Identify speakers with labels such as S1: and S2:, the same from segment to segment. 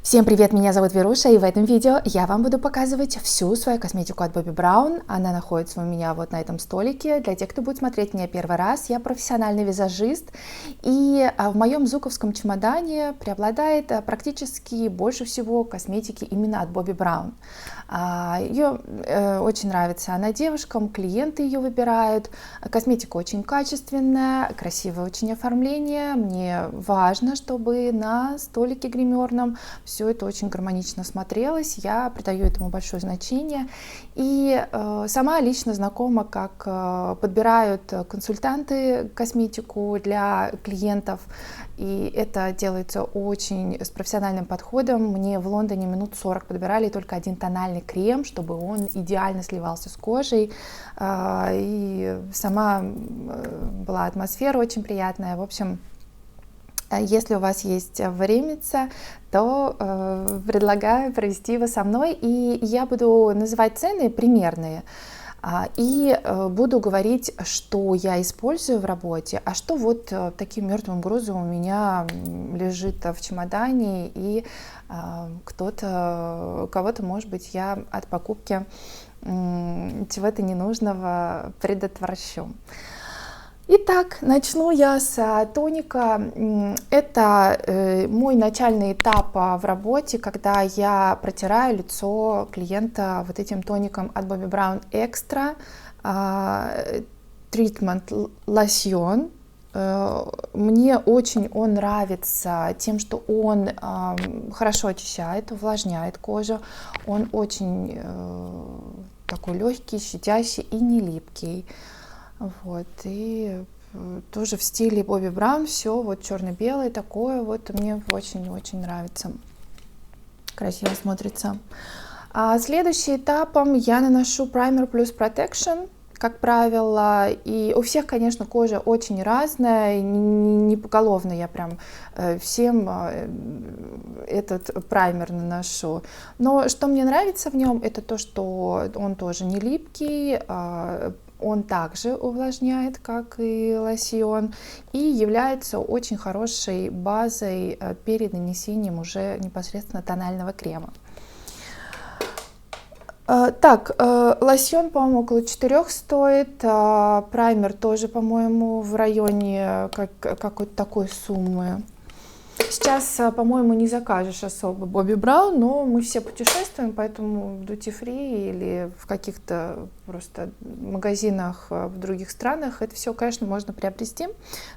S1: Всем привет, меня зовут Веруша, и в этом видео я вам буду показывать всю свою косметику от Bobbi Brown. Она находится у меня вот на этом столике. Для тех, кто будет смотреть меня первый раз, я профессиональный визажист, и в моем зуковском чемодане преобладает практически больше всего косметики именно от Bobbi Brown. Ее очень нравится она девушкам, клиенты ее выбирают. Косметика очень качественная, красивое очень оформление. Мне важно, чтобы на столике гримерном все это очень гармонично смотрелось. Я придаю этому большое значение. И сама лично знакома, как подбирают консультанты косметику для клиентов. И это делается очень с профессиональным подходом. Мне в Лондоне минут 40 подбирали только один тональный крем, чтобы он идеально сливался с кожей. И сама была атмосфера очень приятная. В общем, если у вас есть времица, то предлагаю провести его со мной. И я буду называть цены примерные. И буду говорить, что я использую в работе, а что вот таким мертвым грузом у меня лежит в чемодане, и кого-то, может быть, я от покупки чего-то ненужного предотвращу. Итак, начну я с тоника. Это мой начальный этап в работе, когда я протираю лицо клиента вот этим тоником от Bobbi Brown Extra Treatment Lotion. Мне очень он нравится тем, что он хорошо очищает, увлажняет кожу. Он очень такой легкий, щадящий и не липкий. Вот, и тоже в стиле Bobbi Brown, все вот черно-белое такое, вот мне очень-очень нравится, красиво смотрится. Следующим этапом я наношу праймер плюс Protection, как правило, и у всех, конечно, кожа очень разная, не поголовно я прям всем этот праймер наношу. Но что мне нравится в нем, это то, что он тоже не липкий, он также увлажняет, как и лосьон, и является очень хорошей базой перед нанесением уже непосредственно тонального крема. Так, лосьон, по-моему, около 4 стоит, праймер тоже, по-моему, в районе какой-то такой суммы. Сейчас, по-моему, не закажешь особо Bobbi Brown, но мы все путешествуем, поэтому в Duty Free или в каких-то просто магазинах в других странах это все, конечно, можно приобрести.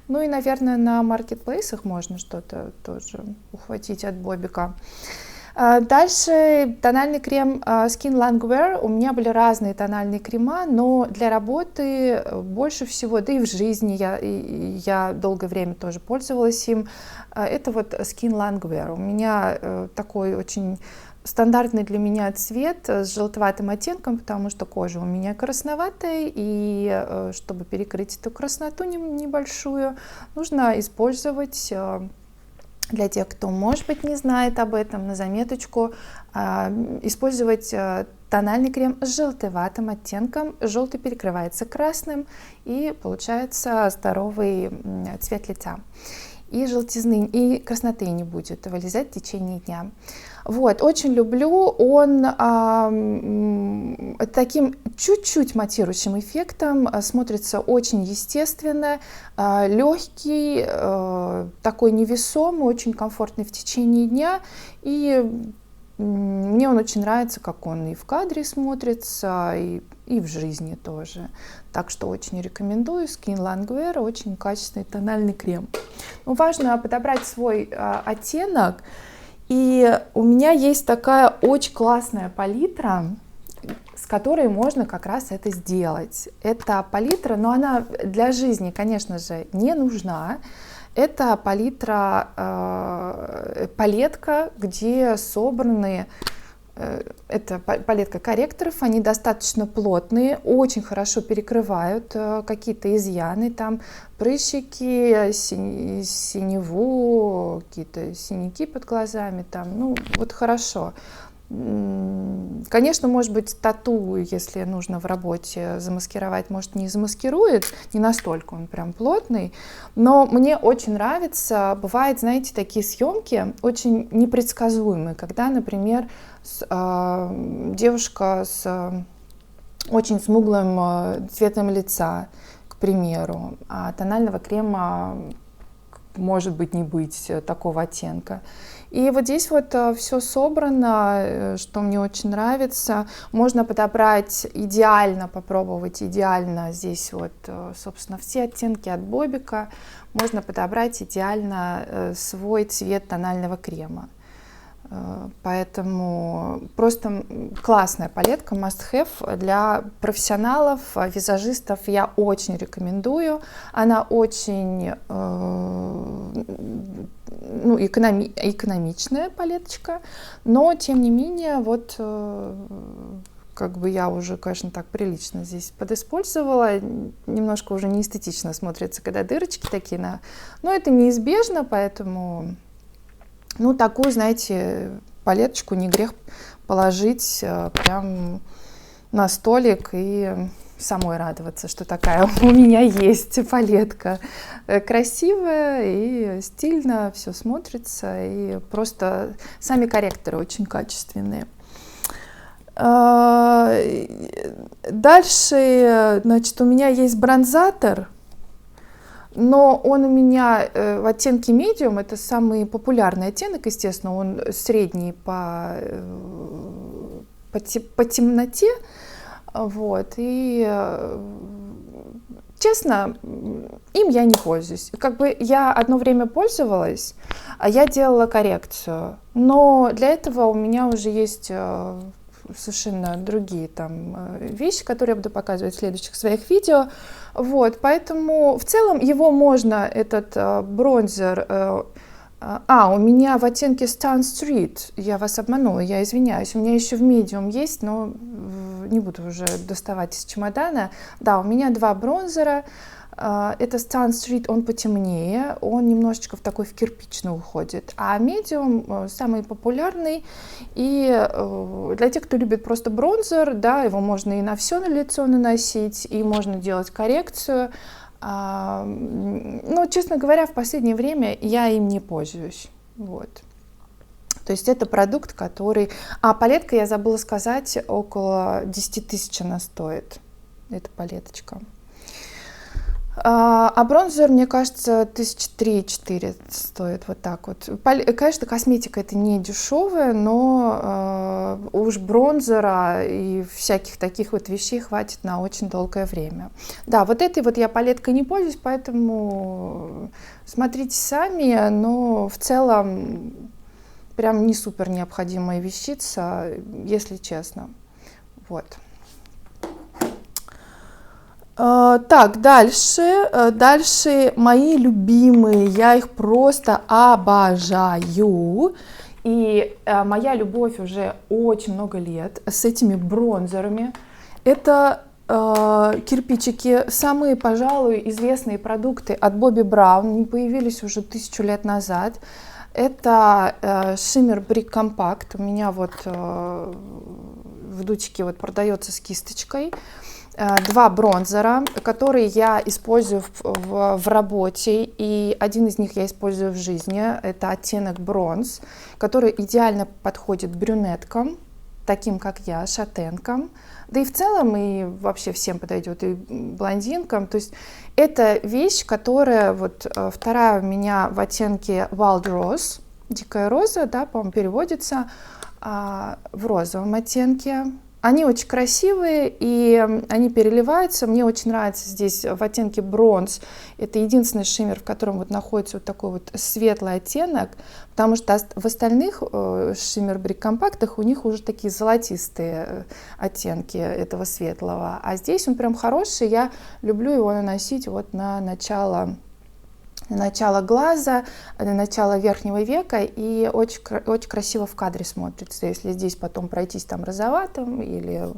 S1: Ну и, наверное, на маркетплейсах можно что-то тоже ухватить от Бобика. Дальше тональный крем Skin Longwear. У меня были разные тональные крема, но для работы больше всего, да и в жизни я долгое время тоже пользовалась им. Это вот Skin Longwear. У меня такой очень стандартный для меня цвет с желтоватым оттенком, потому что кожа у меня красноватая, и чтобы перекрыть эту красноту небольшую, нужно использовать... Для тех, кто, может быть, не знает об этом, на заметочку, использовать тональный крем с желтоватым оттенком. Желтый перекрывается красным, и получается здоровый цвет лица. И желтизны, и красноты не будет вылезать в течение дня. Вот, очень люблю, он таким чуть-чуть матирующим эффектом смотрится очень естественно, легкий, такой невесомый, очень комфортный в течение дня, и мне он очень нравится, как он и в кадре смотрится, и в жизни тоже. Так что очень рекомендую. Skin Longwear, очень качественный тональный крем. Но важно подобрать свой оттенок. И у меня есть такая очень классная палитра, с которой можно как раз это сделать. Эта палитра, но она для жизни, конечно же, не нужна. Это палетка, где собраны... Это палетка корректоров, они достаточно плотные, очень хорошо перекрывают какие-то изъяны, там прыщики, синеву, какие-то синяки под глазами, там, ну вот хорошо. Конечно, может быть, тату, если нужно в работе замаскировать, может, не замаскирует, не настолько он прям плотный, но мне очень нравится, бывает, знаете, такие съемки очень непредсказуемые, когда, например, девушка с очень смуглым цветом лица, к примеру, а тонального крема может быть не быть такого оттенка. И вот здесь вот все собрано, что мне очень нравится. Можно подобрать идеально, попробовать идеально здесь вот, собственно, все оттенки от Бобика. Можно подобрать идеально свой цвет тонального крема. Поэтому просто классная палетка, must have для профессионалов, визажистов. Я очень рекомендую. Она очень экономичная палеточка, но тем не менее вот как бы я уже, конечно, так прилично здесь подиспользовала. Немножко уже не эстетично смотрится, когда дырочки такие. Но это неизбежно, поэтому... Ну, такую, знаете, палеточку не грех положить прям на столик и самой радоваться, что такая у меня есть палетка. Красивая и стильно все смотрится, и просто сами корректоры очень качественные. Дальше, значит, у меня есть бронзатор. Но он у меня в оттенке medium, это самый популярный оттенок, естественно, он средний по темноте, вот, и честно, им я не пользуюсь. Как бы я одно время пользовалась, а я делала коррекцию, но для этого у меня уже есть совершенно другие там вещи, которые я буду показывать в следующих своих видео. Вот, поэтому в целом его можно, этот бронзер, у меня в оттенке Stun Street, я вас обманула, я извиняюсь, у меня еще в medium есть, но не буду уже доставать из чемодана. Да, у меня два бронзера. Это Stun Street, он потемнее, он немножечко в кирпичный уходит, а Medium самый популярный, и для тех, кто любит просто бронзер, да, его можно и на все на лицо наносить, и можно делать коррекцию, но, честно говоря, в последнее время я им не пользуюсь, вот. То есть это продукт, который... палетка, я забыла сказать, около 10 тысяч она стоит, эта палеточка. А бронзер, мне кажется, 3-4 стоит, вот так вот. Конечно, косметика это не дешевая, но уж бронзера и всяких таких вот вещей хватит на очень долгое время. Да, вот этой вот я палеткой не пользуюсь, поэтому смотрите сами, но в целом прям не супер необходимая вещица, если честно. Вот. Так, дальше мои любимые, я их просто обожаю, и моя любовь уже очень много лет с этими бронзерами. Это кирпичики, самые, пожалуй, известные продукты от Bobbi Brown, они появились уже 1000 лет назад. Это Shimmer Brick Compact, у меня вот в дутике вот продается с кисточкой. Два бронзера, которые я использую в работе, и один из них я использую в жизни. Это оттенок бронз, который идеально подходит брюнеткам, таким как я, шатенкам, да и в целом и вообще всем подойдет, и блондинкам. То есть это вещь, которая вот вторая у меня в оттенке Wild Rose, дикая роза, да, по-моему, переводится в розовом оттенке. Они очень красивые, и они переливаются. Мне очень нравится здесь в оттенке бронз. Это единственный шиммер, в котором вот находится вот такой вот светлый оттенок, потому что в остальных шиммер брик компактах у них уже такие золотистые оттенки этого светлого. А здесь он прям хороший. Я люблю его наносить вот на начало глаза, на начало верхнего века, и очень, очень красиво в кадре смотрится. Если здесь потом пройтись там розоватым или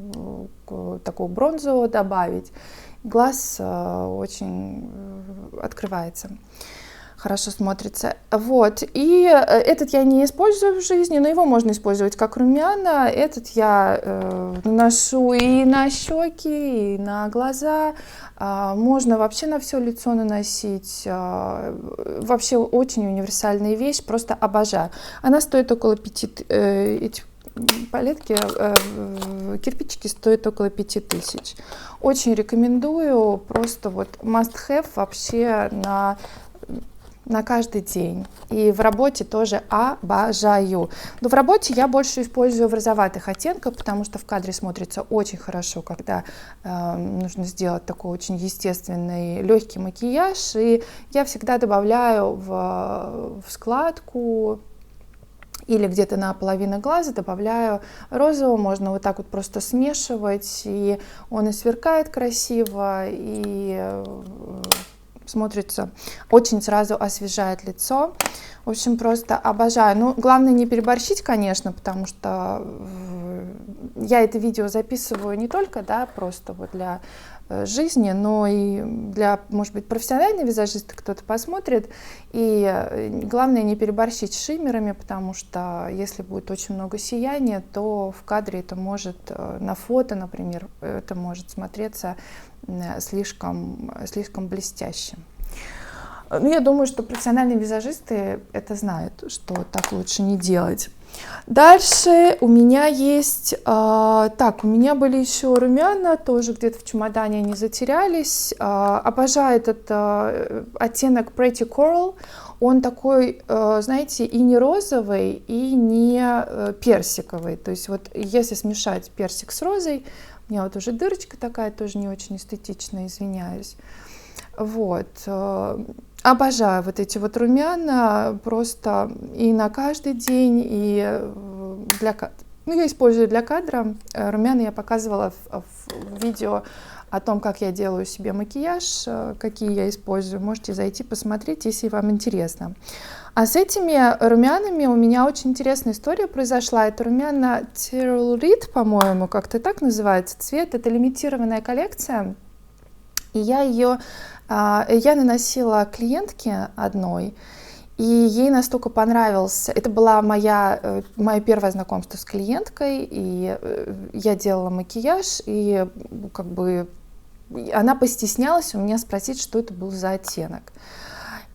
S1: такого бронзового добавить, глаз очень открывается. хорошо смотрится. Вот, и этот я не использую в жизни, но его можно использовать как румяна. Этот я наношу и на щеки, и на глаза. Можно вообще на все лицо наносить. Вообще очень универсальная вещь, просто обожаю. Она стоит около 5, эти палетки, кирпичики стоят около 5000. Очень рекомендую, просто вот must have вообще на каждый день. И в работе тоже обожаю. Но в работе я больше использую в розоватых оттенках, потому что в кадре смотрится очень хорошо, когда нужно сделать такой очень естественный легкий макияж. И я всегда добавляю в складку или где-то на половину глаза добавляю розового. Можно вот так вот просто смешивать, и он и сверкает красиво, и смотрится, очень сразу освежает лицо. В общем, просто обожаю. Ну, главное не переборщить, конечно, потому что я это видео записываю не только, да, просто вот для жизни, но и для, может быть, профессионального визажиста кто-то посмотрит. И главное не переборщить с шиммерами, потому что если будет очень много сияния, то в кадре это может, на фото, например, это может смотреться слишком блестяще. Ну, я думаю, что профессиональные визажисты это знают, что так лучше не делать. Дальше у меня есть, у меня были еще румяна, тоже где-то в чемодане они затерялись. Обожаю этот оттенок Pretty Coral. Он такой, знаете, и не розовый, и не персиковый. То есть вот если смешать персик с розой, у меня вот уже дырочка такая, тоже не очень эстетичная, извиняюсь. Вот. Обожаю вот эти вот румяна просто и на каждый день, и для кадра. Ну, я использую для кадра. Румяна я показывала в видео о том, как я делаю себе макияж, какие я использую. Можете зайти посмотреть, если вам интересно. А с этими румянами у меня очень интересная история произошла. Это румяна Tyrell, по-моему, как-то так называется цвет. Это лимитированная коллекция. И я наносила клиентке одной, и ей настолько понравился. Это было мое первое знакомство с клиенткой, и я делала макияж, и как бы она постеснялась у меня спросить, что это был за оттенок.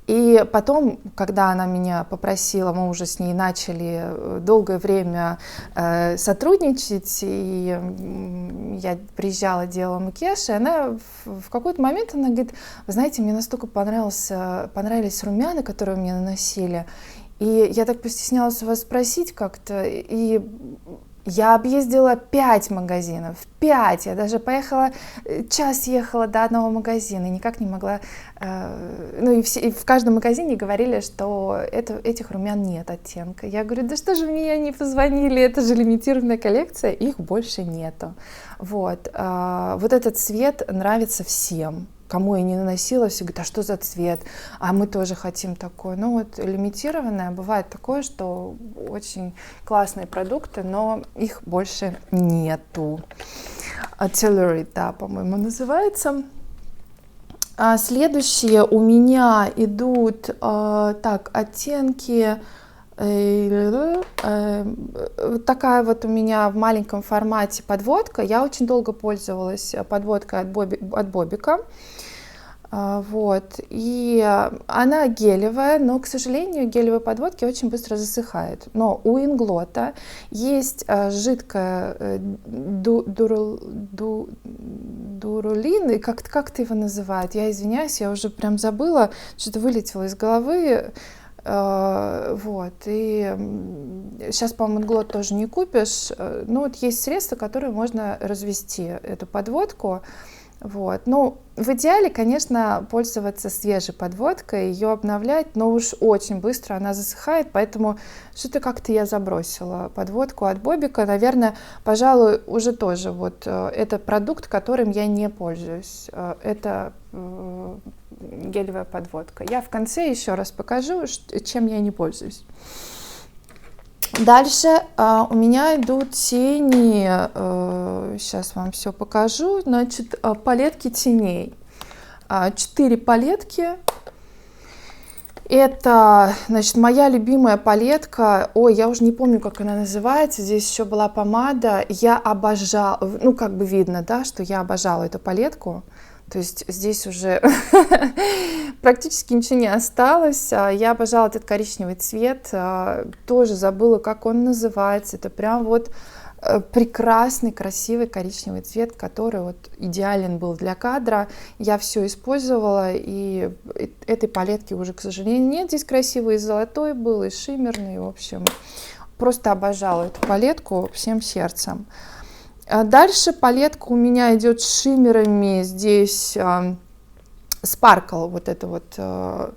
S1: И потом, когда она меня попросила, мы уже с ней начали долгое время сотрудничать, и я приезжала, делала макияж, и она в какой-то момент она говорит: вы знаете, мне настолько понравились румяна, которые мне наносили, и я так постеснялась у вас спросить как-то, и я объездила 5 магазинов, 5, я даже час ехала до одного магазина, и никак не могла, и в каждом магазине говорили, что этих румян нет оттенка. Я говорю: да что же мне не позвонили, это же лимитированная коллекция, их больше нету. Вот этот цвет нравится всем. Кому я не наносила, все говорят: а что за цвет? А мы тоже хотим такой. Ну вот лимитированное, бывает такое, что очень классные продукты, но их больше нету. Tyrell, да, по-моему, называется. Следующие у меня идут оттенки. Такая вот у меня в маленьком формате подводка. Я очень долго пользовалась подводкой от Бобика. Вот. И она гелевая, но, к сожалению, гелевые подводки очень быстро засыхают. Но у Инглота есть жидкая дуралин, и как-то его называют. Я извиняюсь, я уже прям забыла, что-то вылетело из головы. Вот, и сейчас, по-моему, Инглот тоже не купишь, но вот есть средства, которые можно развести эту подводку. Вот. Ну, в идеале, конечно, пользоваться свежей подводкой, ее обновлять, но уж очень быстро она засыхает, поэтому что-то как-то я забросила подводку от Бобика. Наверное, пожалуй, уже тоже вот это продукт, которым я не пользуюсь. Это гелевая подводка. Я в конце еще раз покажу, чем я не пользуюсь. Дальше у меня идут тени, сейчас вам все покажу, значит, палетки теней. 4 палетки. Это, значит, моя любимая палетка. Ой, я уже не помню, как она называется. Здесь еще была помада. Я обожала, ну, как бы видно, да, что я обожала эту палетку. То есть здесь уже практически ничего не осталось. Я обожала этот коричневый цвет. Тоже забыла, как он называется. Это прям вот прекрасный, красивый коричневый цвет, который вот идеален был для кадра. Я все использовала, и этой палетки уже, к сожалению, нет. Здесь красивый и золотой был, и шиммерный. В общем, просто обожала эту палетку всем сердцем. Дальше палетка у меня идет с шиммерами. Здесь Sparkle,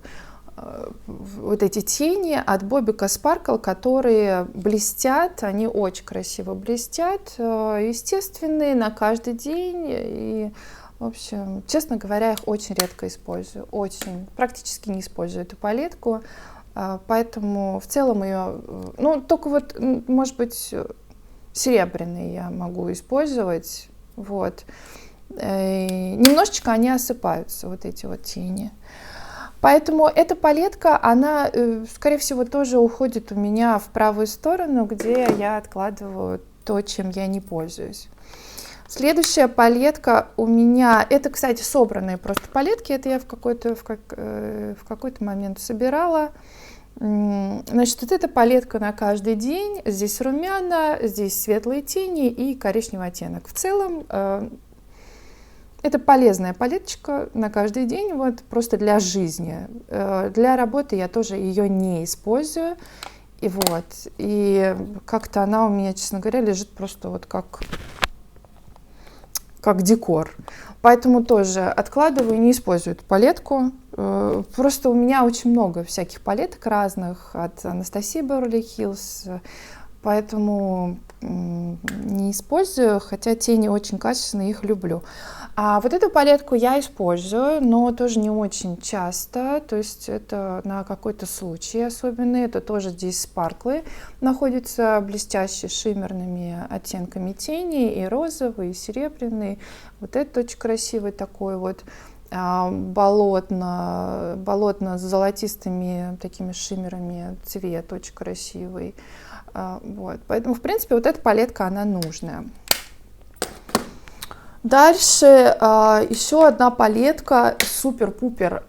S1: вот эти тени от Бобика Sparkle, которые блестят, они очень красиво блестят, естественные, на каждый день. И, в общем, честно говоря, их очень редко использую, практически не использую эту палетку, поэтому в целом ее, ну, только вот, может быть, серебряные я могу использовать, вот. Немножечко они осыпаются, вот эти вот тени. Поэтому эта палетка, она, скорее всего, тоже уходит у меня в правую сторону, где я откладываю то, чем я не пользуюсь. Следующая палетка у меня, это, кстати, собранные просто палетки, это я в какой-то момент собирала. Значит, вот эта палетка на каждый день, здесь румяна, здесь светлые тени и коричневый оттенок. В целом, это полезная палеточка на каждый день, вот просто для жизни. Для работы я тоже ее не использую. И как-то она у меня, честно говоря, лежит просто вот как декор. Поэтому тоже откладываю, не использую эту палетку. Просто у меня очень много всяких палеток разных от Анастасии Беверли Хиллз. Поэтому не использую, хотя тени очень качественные, их люблю. А вот эту палетку я использую, но тоже не очень часто, то есть это на какой-то случай особенный. Это тоже здесь спарклы, находятся блестящие шиммерными оттенками тени, и розовый, и серебряный. Вот этот очень красивый такой вот болотно с золотистыми такими шиммерами цвет, очень красивый. Вот. Поэтому, в принципе, вот эта палетка, она нужная. Дальше еще одна палетка, супер-пупер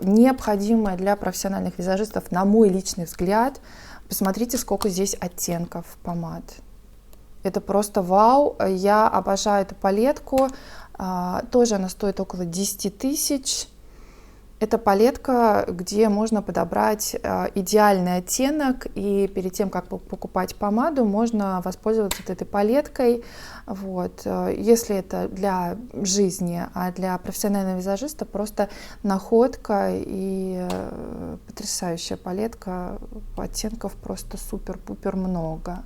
S1: необходимая для профессиональных визажистов, на мой личный взгляд. Посмотрите, сколько здесь оттенков помад. Это просто вау. Я обожаю эту палетку. Тоже она стоит около 10 тысяч. Это палетка, где можно подобрать идеальный оттенок, и перед тем, как покупать помаду, можно воспользоваться вот этой палеткой. Вот. Если это для жизни, а для профессионального визажиста просто находка и потрясающая палетка, оттенков просто супер-пупер много.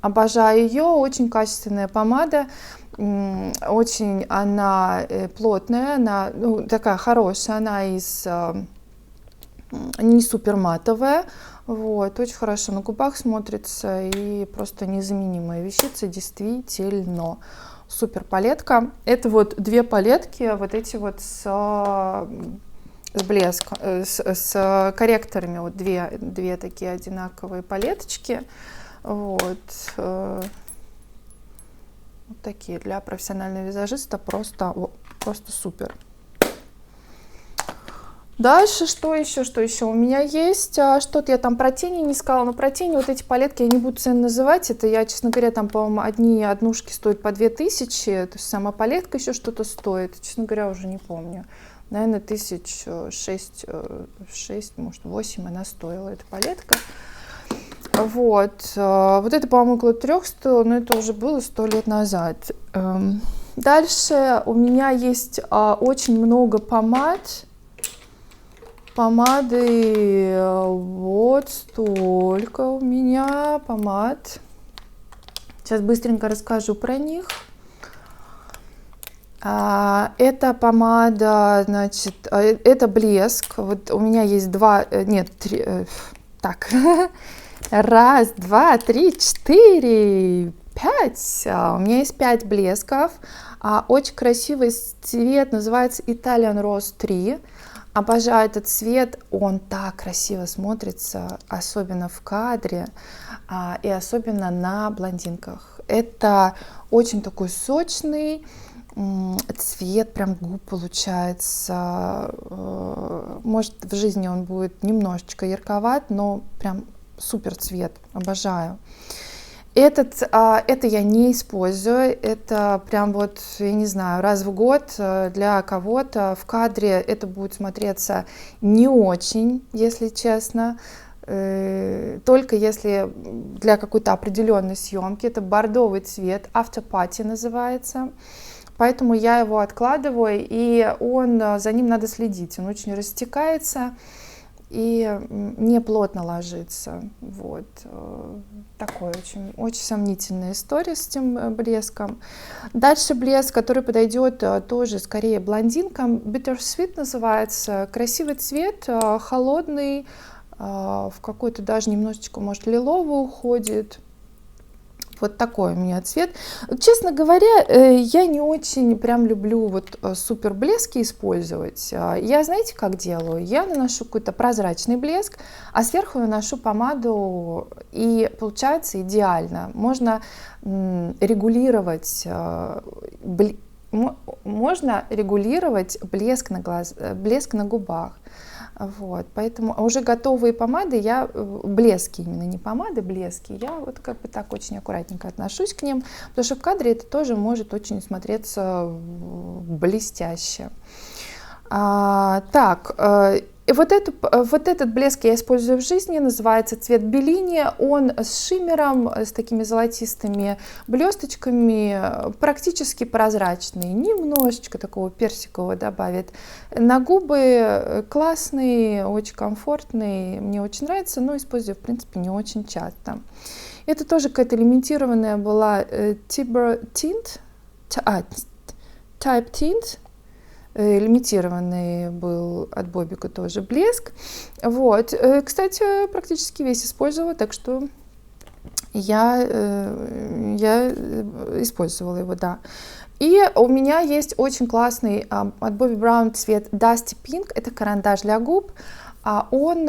S1: Обожаю ее, очень качественная помада, очень она плотная, она такая хорошая, она не супер матовая, вот, очень хорошо на губах смотрится и просто незаменимая вещица, действительно. Супер палетка. Это вот две палетки, вот эти вот с блеском, с корректорами, вот две такие одинаковые палеточки. Вот такие для профессионального визажиста просто супер. Дальше что еще у меня есть? Что-то я там про тени не сказала, но про тени вот эти палетки я не буду цены называть. Это я, честно говоря, там, по-моему, однушки стоят по 2000, то есть сама палетка еще что-то стоит, честно говоря, уже не помню. Наверное, 6, может, 8 она стоила, эта палетка. Вот это, по-моему, около 300, но это уже было 100 лет назад. Дальше у меня есть очень много помад. Помады, вот столько у меня помад. Сейчас быстренько расскажу про них. Это помада, значит, это блеск. Вот у меня есть раз, два, три, четыре, 5. У меня есть 5 блесков. Очень красивый цвет, называется Italian Rose 3. Обожаю этот цвет, он так красиво смотрится, особенно в кадре, и особенно на блондинках. Это очень такой сочный цвет, прям губ получается. Может, в жизни он будет немножечко ярковат, но прям супер цвет, обожаю. Это я не использую, это прям вот, я не знаю, раз в год для кого-то в кадре это будет смотреться не очень, если честно, только если для какой-то определенной съемки. Это бордовый цвет, After Party называется, поэтому я его откладываю, и за ним надо следить, он очень растекается и не плотно ложится. Вот. Такой очень сомнительная история с этим блеском. Дальше блеск, который подойдет тоже скорее блондинкам. Bittersweet называется. Красивый цвет, холодный, в какой-то даже немножечко, может, лиловый уходит. Вот такой у меня цвет. Честно говоря, я не очень прям люблю вот супер блески использовать. Я, знаете, как делаю? Я наношу какой-то прозрачный блеск, а сверху наношу помаду, и получается идеально. Можно регулировать блеск на губах. Вот, поэтому уже готовые помады, блески именно, не помады, блески, я вот как бы так очень аккуратненько отношусь к ним, потому что в кадре это тоже может очень смотреться блестяще. Вот этот блеск я использую в жизни, называется цвет Беллини, он с шиммером, с такими золотистыми блесточками, практически прозрачный, немножечко такого персикового добавит. На губы классный, очень комфортный, мне очень нравится, но использую в принципе не очень часто. Это тоже какая-то лимитированная была Type Tint. Лимитированный был от Бобика тоже блеск. Вот. Кстати, практически весь использовала, так что я использовала его, да. И у меня есть очень классный от Bobbi Brown цвет Dusty Pink. Это карандаш для губ. Он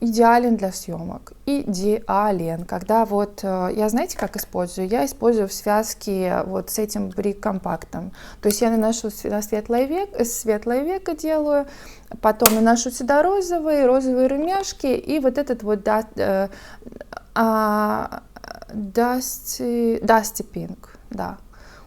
S1: идеален для съемок. Идеален. Когда вот, я знаете, как использую? Я использую в связке вот с этим брик-компактом. То есть я наношу на светлое веко делаю, потом наношу сюда розовые румяшки, и вот этот вот Dusty Pink, да.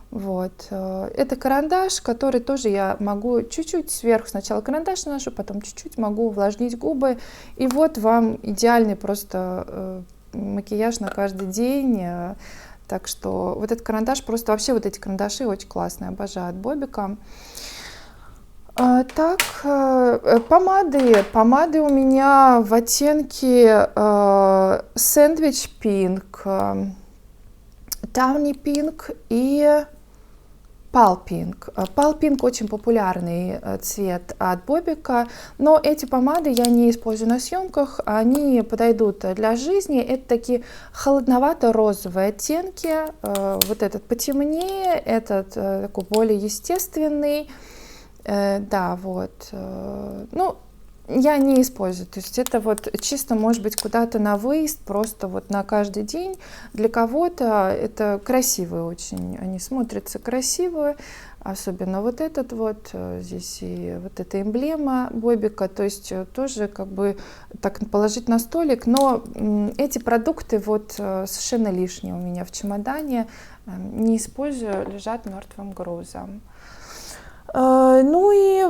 S1: Вот. Это карандаш, который тоже я могу чуть-чуть сверху сначала карандаш наношу, потом чуть-чуть могу увлажнить губы. И вот вам идеальный просто макияж на каждый день. Так что вот этот карандаш, просто вообще вот эти карандаши очень классные, обожаю от Бобика. Так, помады у меня в оттенке Sandwich Pink, Tawny Pink и Pale Pink. Pale Pink очень популярный цвет от Бобика, но эти помады я не использую на съемках, они подойдут для жизни. Это такие холодновато-розовые оттенки, вот этот потемнее, этот такой более естественный, да, вот, ну, я не использую, то есть это вот чисто может быть куда-то на выезд, просто вот на каждый день. Для кого-то это красивые очень, они смотрятся красиво, особенно вот этот вот, здесь и вот эта эмблема Бобика, то есть тоже как бы так положить на столик, но эти продукты вот совершенно лишние у меня в чемодане, не использую, лежат мертвым грузом. Ну и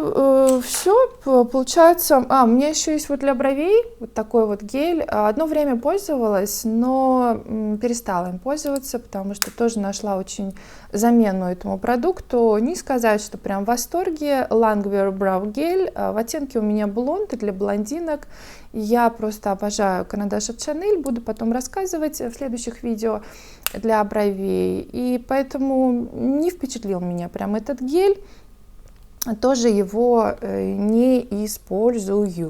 S1: все, получается. У меня еще есть вот для бровей вот такой вот гель. Одно время пользовалась, но перестала им пользоваться, потому что тоже нашла очень замену этому продукту. Не сказать, что прям в восторге. Langwear Brow гель. В оттенке у меня блонд для блондинок. Я просто обожаю карандаш от Chanel. Буду потом рассказывать в следующих видео для бровей. И поэтому не впечатлил меня прям этот гель. Тоже его не использую.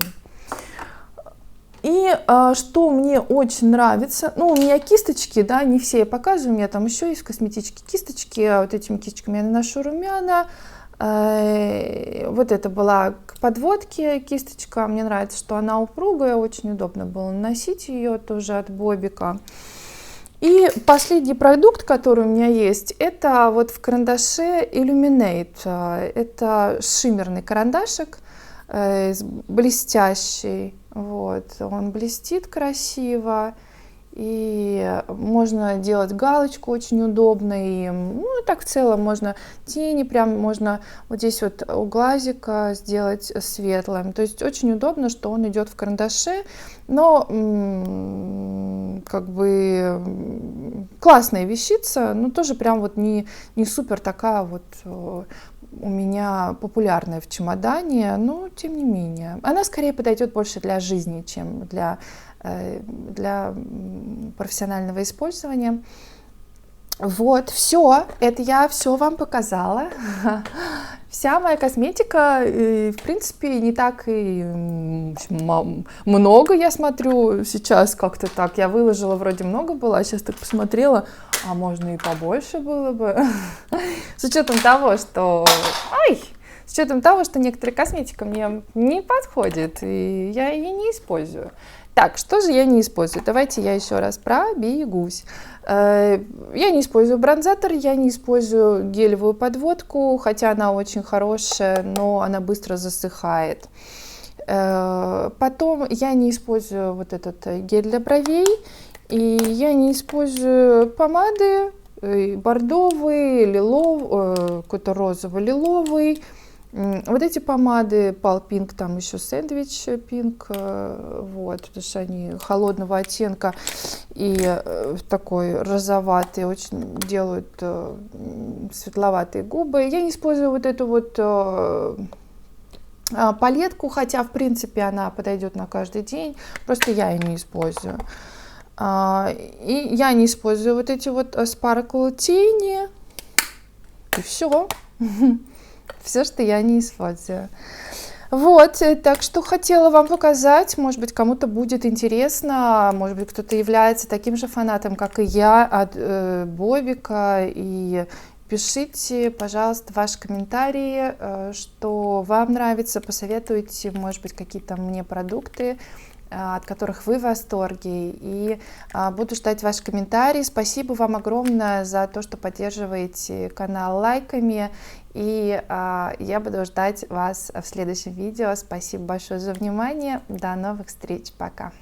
S1: И что мне очень нравится, ну, у меня кисточки, да, не все я показываю, у меня там еще есть в косметичке кисточки, вот этими кисточками я наношу румяна, Вот это была к подводке кисточка. Мне нравится, что она упругая, очень удобно было носить ее, тоже от Бобика. И последний продукт, который у меня есть, это вот в карандаше Illuminate. Это шиммерный карандашик, блестящий. Вот. Он блестит красиво. И можно делать галочку очень удобно им. Ну, так в целом можно тени, прям можно вот здесь вот у глазика сделать светлым. То есть очень удобно, что он идет в карандаше, но как бы классная вещица, но тоже прям вот не супер такая вот у меня популярная в чемодане, но тем не менее. Она скорее подойдет больше для жизни, чем для профессионального использования. Вот, все, это я все вам показала. Вся моя косметика, в принципе, не так и много, я смотрю, сейчас как-то так. Я выложила, вроде много было, а сейчас так посмотрела, а можно и побольше было бы. С учетом того, что... С учетом того, что некоторая косметика мне не подходит, и я ее не использую. Так, что же я не использую? Давайте я еще раз пробегусь. Я не использую бронзатор, я не использую гелевую подводку, хотя она очень хорошая, но она быстро засыхает. Потом я не использую вот этот гель для бровей, и я не использую помады бордовый, лиловый, какой-то розово-лиловый. Вот эти помады Pale Pink, там еще сэндвич пинк, вот, потому что они холодного оттенка и такой розоватый, очень делают светловатые губы. Я не использую вот эту вот палетку, хотя в принципе она подойдет на каждый день, просто я ее не использую. И я не использую вот эти вот Sparkle тени, и все. Все, что я не использую. Вот, так что хотела вам показать, может быть, кому-то будет интересно, может быть, кто-то является таким же фанатом, как и я, от Бобика, и пишите, пожалуйста, ваши комментарии, что вам нравится, посоветуйте, может быть, какие-то мне продукты, от которых вы в восторге, и буду ждать ваши комментарии. Спасибо вам огромное за то, что поддерживаете канал лайками, и я буду ждать вас в следующем видео. Спасибо большое за внимание, до новых встреч, пока!